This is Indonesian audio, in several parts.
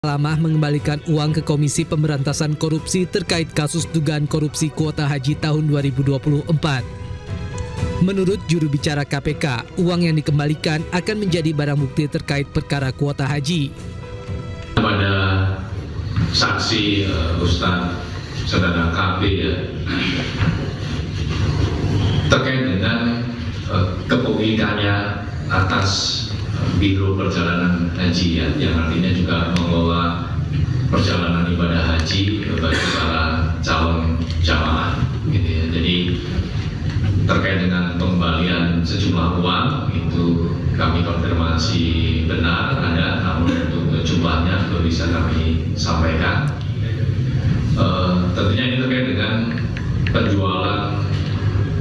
Salamah mengembalikan uang ke Komisi Pemberantasan Korupsi terkait kasus dugaan korupsi kuota haji tahun 2024. Menurut juru bicara KPK, uang yang dikembalikan akan menjadi barang bukti terkait perkara kuota haji. Pada saksi Ustadz Saudara KB ya, terkait dengan kepemilikannya atas Biro Perjalanan Haji ya, yang artinya juga mengelola perjalanan ibadah haji bagi para calon jamaah gitu ya. Jadi terkait dengan pengembalian sejumlah uang itu kami konfirmasi benar ada, namun untuk jumlahnya belum bisa kami sampaikan. Tentunya ini terkait dengan penjualan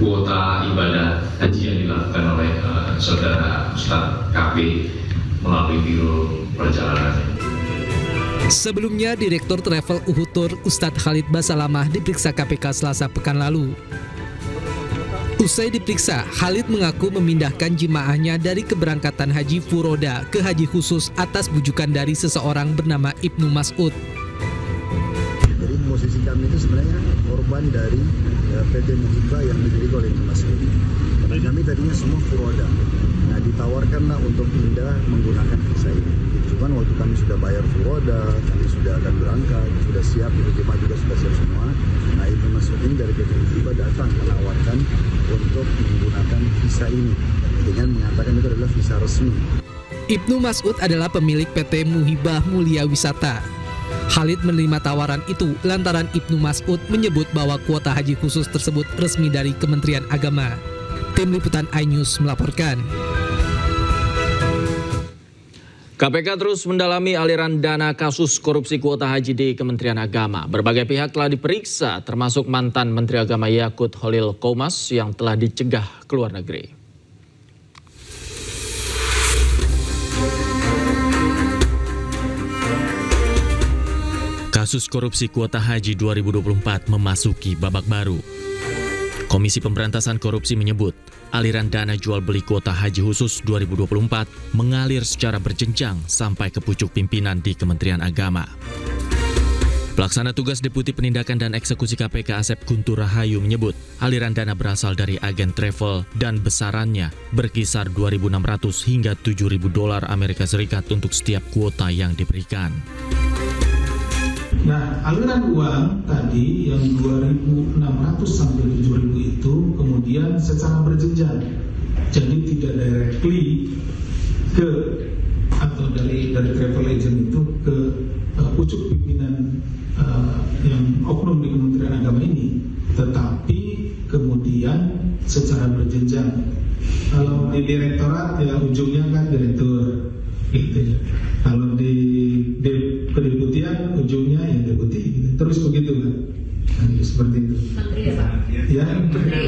kuota ibadah haji yang dilakukan oleh Saudara Ustadz KB melalui Biro Perjalanan. Sebelumnya, Direktur Travel Uhutur Ustadz Khalid Basalamah diperiksa KPK Selasa pekan lalu. Usai diperiksa, Khalid mengaku memindahkan jemaahnya dari keberangkatan haji furoda ke haji khusus atas bujukan dari seseorang bernama Ibnu Mas'ud. Jadi posisi kami itu sebenarnya korban dari PT Muhibah yang dimiliki oleh Ibnu Mas'ud. Karena kami tadinya semua furoda. Nah, ditawarkanlah untuk pindah menggunakan visa ini. Cuman waktu kami sudah bayar furoda, kami sudah akan berangkat, sudah siap, itu jemaah juga sudah siap semua. Nah, Ibnu Mas'ud ini dari PT Muhibah datang menawarkan untuk menggunakan visa ini dengan mengatakan itu adalah visa resmi. Ibnu Mas'ud adalah pemilik PT Muhibah Mulia Wisata. Khalid menerima tawaran itu lantaran Ibnu Mas'ud menyebut bahwa kuota haji khusus tersebut resmi dari Kementerian Agama. Tim Liputan iNews melaporkan. KPK terus mendalami aliran dana kasus korupsi kuota haji di Kementerian Agama. Berbagai pihak telah diperiksa, termasuk mantan Menteri Agama Yakut Holil Qomas yang telah dicegah ke luar negeri. Kasus korupsi kuota haji 2024 memasuki babak baru. Komisi Pemberantasan Korupsi menyebut, aliran dana jual beli kuota haji khusus 2024 mengalir secara berjenjang sampai ke pucuk pimpinan di Kementerian Agama. Pelaksana tugas Deputi Penindakan dan Eksekusi KPK Asep Guntur Rahayu menyebut, aliran dana berasal dari agen travel dan besarannya berkisar 2.600 hingga 7.000 dolar Amerika Serikat untuk setiap kuota yang diberikan. Nah, aliran uang tadi yang 2.600 sampai 7.000 itu kemudian secara berjenjang, jadi tidak directly ke atau dari travel agent itu ke pucuk pimpinan yang oknum di Kementerian Agama ini, tetapi kemudian secara berjenjang. Kalau di direktorat ya ujungnya kan direktur, gitu. Kalau di kedeputian ujungnya yang deputi, gitu. Terus begitu kan? Nah, seperti itu. Menteri ya Pak? Ya, menteri.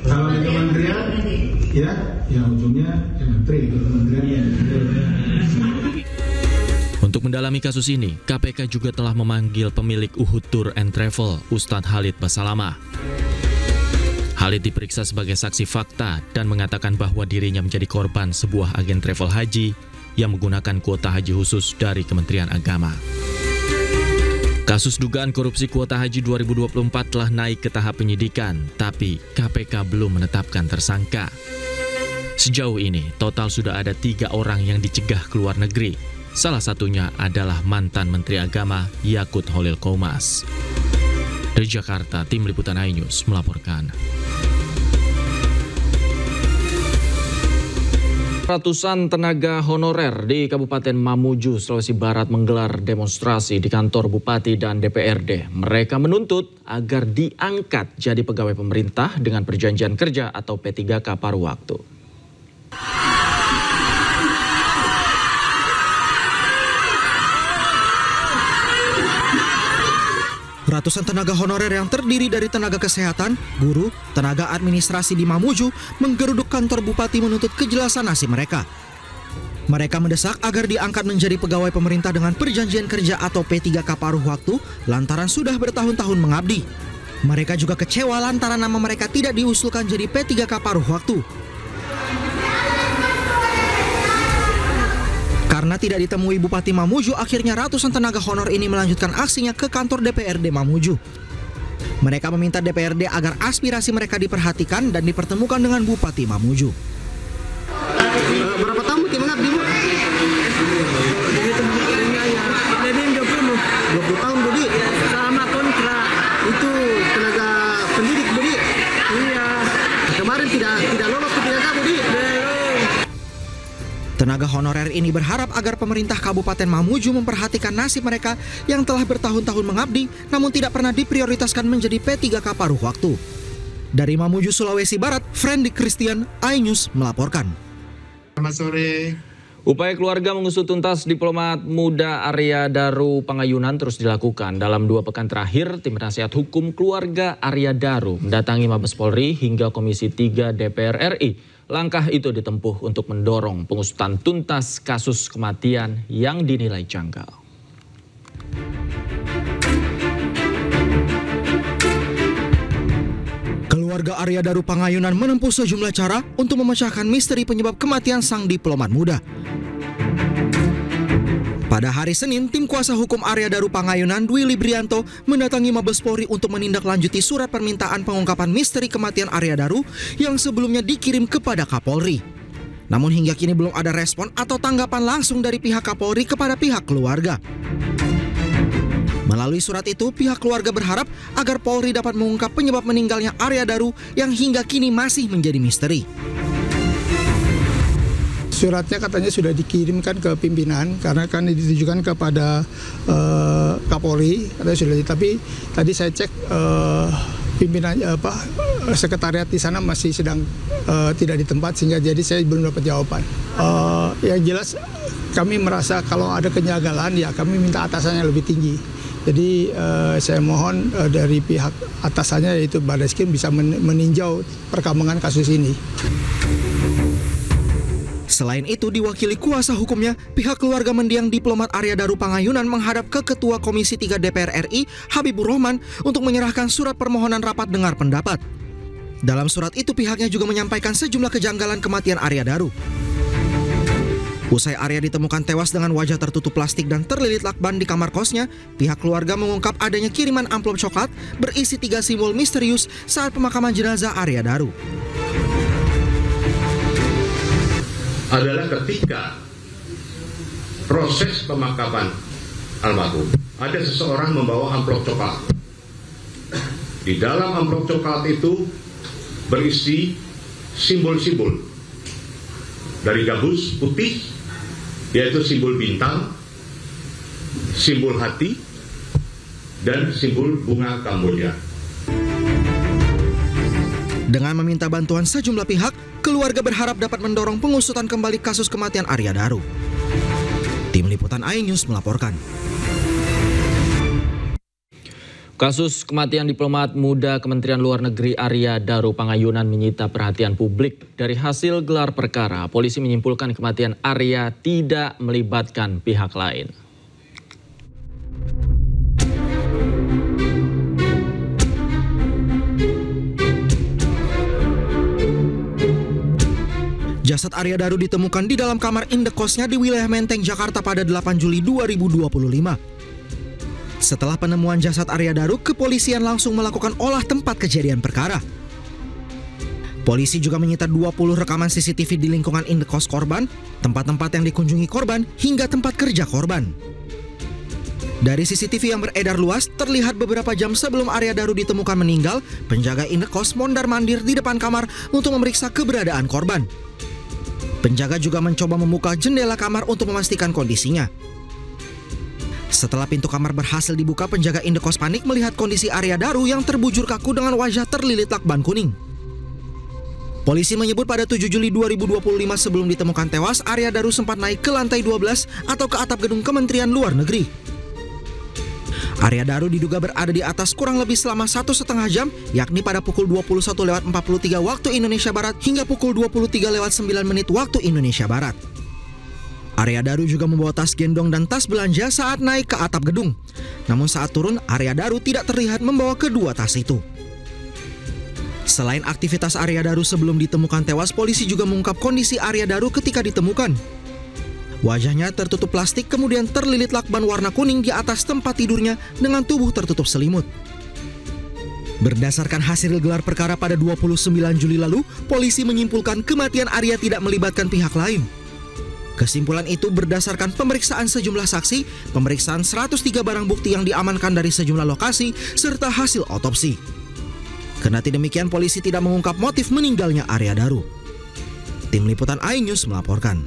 Kalau di kementerian, ya ujungnya menteri, kementerian. Untuk mendalami kasus ini, KPK juga telah memanggil pemilik Uhud Tour and Travel, Ustadz Khalid Basalamah. Khalid diperiksa sebagai saksi fakta dan mengatakan bahwa dirinya menjadi korban sebuah agen travel haji yang menggunakan kuota haji khusus dari Kementerian Agama. Kasus dugaan korupsi kuota haji 2024 telah naik ke tahap penyidikan, tapi KPK belum menetapkan tersangka. Sejauh ini, total sudah ada 3 orang yang dicegah ke luar negeri. Salah satunya adalah mantan Menteri Agama Yakut Holil Qomas. Dari Jakarta, Tim Liputan iNews melaporkan. Ratusan tenaga honorer di Kabupaten Mamuju, Sulawesi Barat menggelar demonstrasi di kantor Bupati dan DPRD. Mereka menuntut agar diangkat jadi pegawai pemerintah dengan perjanjian kerja atau P3K paruh waktu. Ratusan tenaga honorer yang terdiri dari tenaga kesehatan, guru, tenaga administrasi di Mamuju menggeruduk kantor bupati menuntut kejelasan nasib mereka. Mereka mendesak agar diangkat menjadi pegawai pemerintah dengan perjanjian kerja atau P3K paruh waktu lantaran sudah bertahun-tahun mengabdi. Mereka juga kecewa lantaran nama mereka tidak diusulkan jadi P3K paruh waktu. Karena tidak ditemui Bupati Mamuju, akhirnya ratusan tenaga honor ini melanjutkan aksinya ke kantor DPRD Mamuju. Mereka meminta DPRD agar aspirasi mereka diperhatikan dan dipertemukan dengan Bupati Mamuju. Berapa tahun mungkin mengabdi, Bu? 20 tahun, Budi. Sama kontrak itu tenaga pendidik, Budi. Iya. Kemarin tidak lolos ke PHK, Budi. Tenaga honorer ini berharap agar pemerintah Kabupaten Mamuju memperhatikan nasib mereka yang telah bertahun-tahun mengabdi namun tidak pernah diprioritaskan menjadi P3K paruh waktu. Dari Mamuju, Sulawesi Barat, Frendy Christian, iNews melaporkan. Selamat sore. Upaya keluarga mengusut tuntas diplomat muda Arya Daru Pangayunan terus dilakukan. Dalam 2 pekan terakhir, tim nasihat hukum keluarga Arya Daru mendatangi Mabes Polri hingga Komisi 3 DPR RI. Langkah itu ditempuh untuk mendorong pengusutan tuntas kasus kematian yang dinilai janggal. Keluarga Arya Daru Pangayunan menempuh sejumlah cara untuk memecahkan misteri penyebab kematian sang diplomat muda. Pada hari Senin, tim kuasa hukum Arya Daru Pangayunan, Dwi Librianto, mendatangi Mabes Polri untuk menindaklanjuti surat permintaan pengungkapan misteri kematian Arya Daru yang sebelumnya dikirim kepada Kapolri. Namun hingga kini belum ada respon atau tanggapan langsung dari pihak Kapolri kepada pihak keluarga. Melalui surat itu, pihak keluarga berharap agar Polri dapat mengungkap penyebab meninggalnya Arya Daru yang hingga kini masih menjadi misteri. Suratnya katanya sudah dikirimkan ke pimpinan karena kan ditujukan kepada Kapolri, katanya sudah. Tapi tadi saya cek pimpinan sekretariat di sana masih sedang tidak di tempat sehingga jadi saya belum dapat jawaban. Yang jelas kami merasa kalau ada kenyagalan ya kami minta atasannya lebih tinggi. Jadi saya mohon dari pihak atasannya yaitu Barreskrim bisa meninjau perkembangan kasus ini. Selain itu, diwakili kuasa hukumnya, pihak keluarga mendiang diplomat Arya Daru Pangayunan menghadap ke Ketua Komisi 3 DPR RI, Habibur Rahman, untuk menyerahkan surat permohonan rapat dengar pendapat. Dalam surat itu, pihaknya juga menyampaikan sejumlah kejanggalan kematian Arya Daru. Usai Arya ditemukan tewas dengan wajah tertutup plastik dan terlilit lakban di kamar kosnya, pihak keluarga mengungkap adanya kiriman amplop coklat berisi 3 simbol misterius saat pemakaman jenazah Arya Daru. Adalah ketika proses pemakaman almarhum ada seseorang membawa amplop coklat. Di dalam amplop coklat itu berisi simbol-simbol dari gabus putih, yaitu simbol bintang, simbol hati, dan simbol bunga Kamboja. Dengan meminta bantuan sejumlah pihak, keluarga berharap dapat mendorong pengusutan kembali kasus kematian Arya Daru. Tim Liputan iNews melaporkan. Kasus kematian diplomat muda Kementerian Luar Negeri Arya Daru Pangayunan menyita perhatian publik. Dari hasil gelar perkara, polisi menyimpulkan kematian Arya tidak melibatkan pihak lain. Jasad Arya Daru ditemukan di dalam kamar indekosnya di wilayah Menteng, Jakarta pada 8 Juli 2025. Setelah penemuan jasad Arya Daru, kepolisian langsung melakukan olah tempat kejadian perkara. Polisi juga menyita 20 rekaman CCTV di lingkungan indekos korban, tempat-tempat yang dikunjungi korban, hingga tempat kerja korban. Dari CCTV yang beredar luas, terlihat beberapa jam sebelum Arya Daru ditemukan meninggal, penjaga indekos mondar-mandir di depan kamar untuk memeriksa keberadaan korban. Penjaga juga mencoba membuka jendela kamar untuk memastikan kondisinya. Setelah pintu kamar berhasil dibuka, penjaga indekos panik melihat kondisi Arya Daru yang terbujur kaku dengan wajah terlilit lakban kuning. Polisi menyebut pada 7 Juli 2025 sebelum ditemukan tewas, Arya Daru sempat naik ke lantai 12 atau ke atap gedung Kementerian Luar Negeri. Arya Daru diduga berada di atas kurang lebih selama 1,5 jam, yakni pada pukul 21.43 waktu Indonesia Barat hingga pukul 23.09 waktu Indonesia Barat. Arya Daru juga membawa tas gendong dan tas belanja saat naik ke atap gedung. Namun saat turun, Arya Daru tidak terlihat membawa kedua tas itu. Selain aktivitas Arya Daru sebelum ditemukan tewas, polisi juga mengungkap kondisi Arya Daru ketika ditemukan. Wajahnya tertutup plastik kemudian terlilit lakban warna kuning di atas tempat tidurnya dengan tubuh tertutup selimut. Berdasarkan hasil gelar perkara pada 29 Juli lalu, polisi menyimpulkan kematian Arya tidak melibatkan pihak lain. Kesimpulan itu berdasarkan pemeriksaan sejumlah saksi, pemeriksaan 103 barang bukti yang diamankan dari sejumlah lokasi, serta hasil otopsi. Kendati demikian, polisi tidak mengungkap motif meninggalnya Arya Daru. Tim Liputan iNews melaporkan.